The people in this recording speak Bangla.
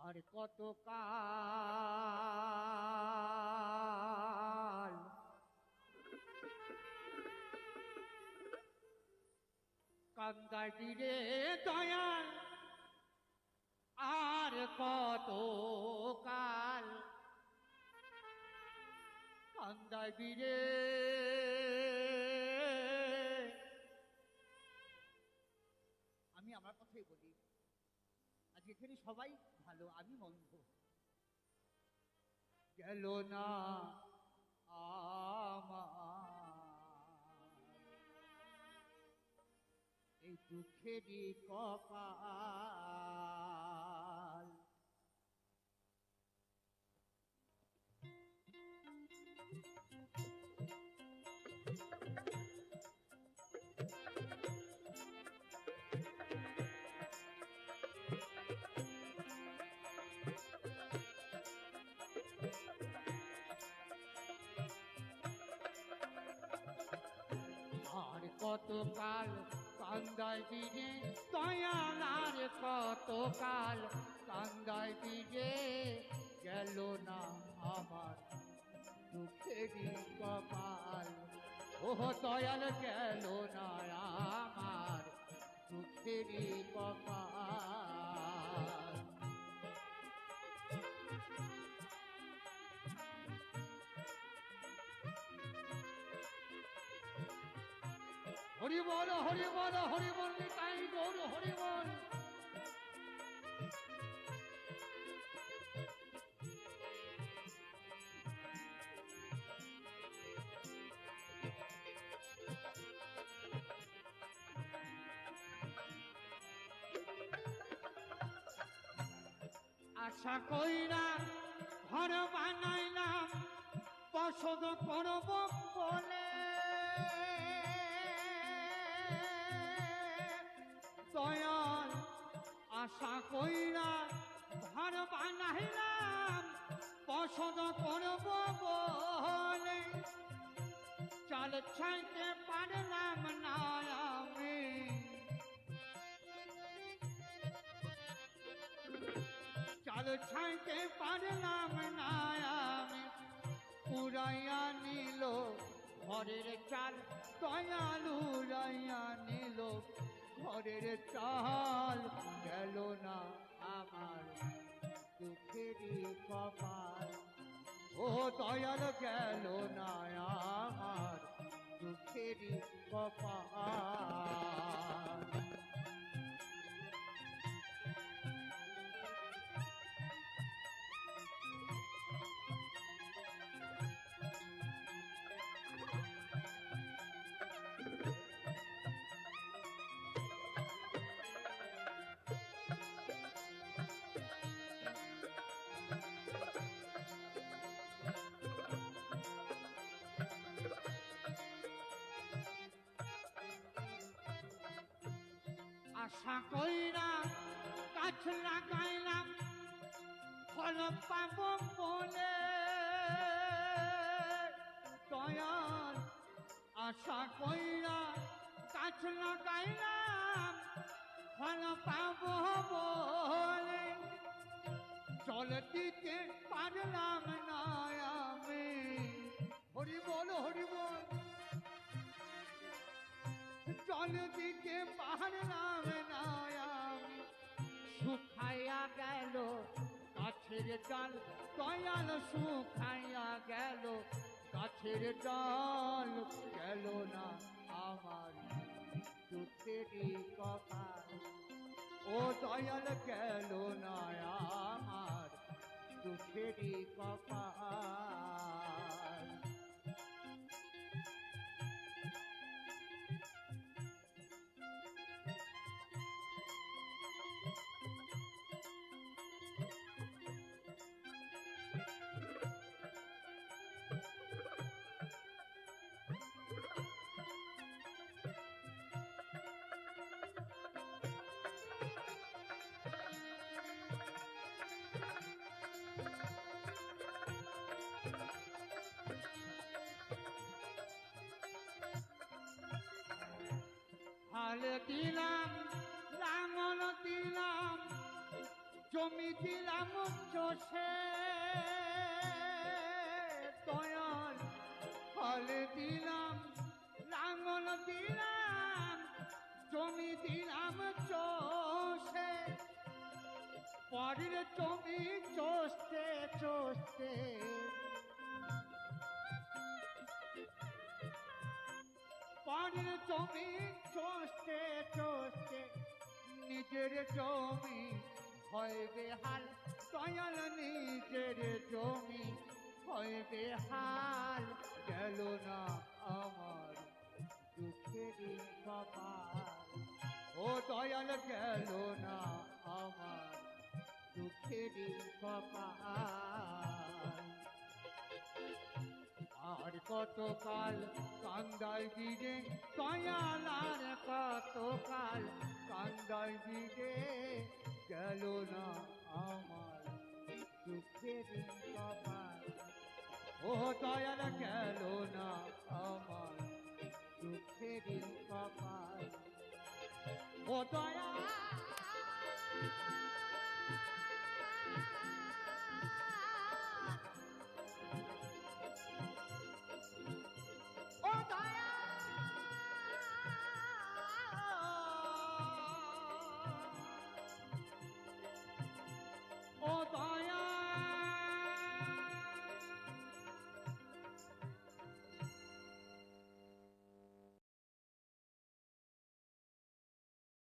আর কত কাল কান্দাইবি রে দয়াল, আর কত কাল কান্দাইবি রে। আমি আমার কথাই বলি, আজ এখানে সবাই ভালো, আমি মন্দ। গেল না আমার এই দুঃখেরই কপাল। আর কত কাল কান্দাইবি রে দয়াল, আর কত কাল কান্দাইবি রে। গেল না আমার দুঃখেরই কপাল, ও দয়াল গেল না আমার দুঃখেরই কপাল। হরি বল হরি বল হরি বল নিতাই গৌর হরি বল। আশা কইরা ঘর বানাইলাম বসত করব বলে, দয়াল আশা কইরা ঘর বানাইলাম বসত করব বলে, চাল ছাইতে পারলাম না আমি, চাল ছাইতে পারলাম না আমি। উড়াইয়া নিল ঘরের চাল দয়াল, উড়াইয়া নিল ঘরের চাল। গেল না আমার দুঃখেরই কপাল, ও দয়াল গেল না আমার দুঃখেরই কপাল। আশা কইরা গাছ লাগাইলাম ফল পাব বলে, দয়াল আশা কইরা গাছ লাগাইলাম ফল পাব বলে, জল দিতে পারলাম না আমি। হরি বল হরি বল। জল দিতে পারলাম না আমি, শুকাইয়া গেল গাছের ডাল দয়াল, শুকাইয়া গেল গাছের ডাল। গেল না আমার দুঃখেরই কপাল, ও দয়াল গেল না আমার দুঃখেরই কপাল। হাল দিলাম লাঙল দিলাম জমি দিলাম চষে দয়াল ফল দিলাম লাঙল দিলাম জমি দিলাম চষে পরের জমি চষতে চষতে পরের জমি চষতে চষতে নিজের জমি হয় বেহাল দয়াল নিজের জমি হয় বেহাল গেল না আমার দুঃখের কপাল ও দয়াল গেল না আমার দুঃখের কপাল আর কতকাল কান্দাই দিলে দয়াল আর কতকাল কান্দাই দিলে গেল না আমার দুঃখের কপাল ও দয়াল গেল না আমার দুঃখের কপাল ও দয়াল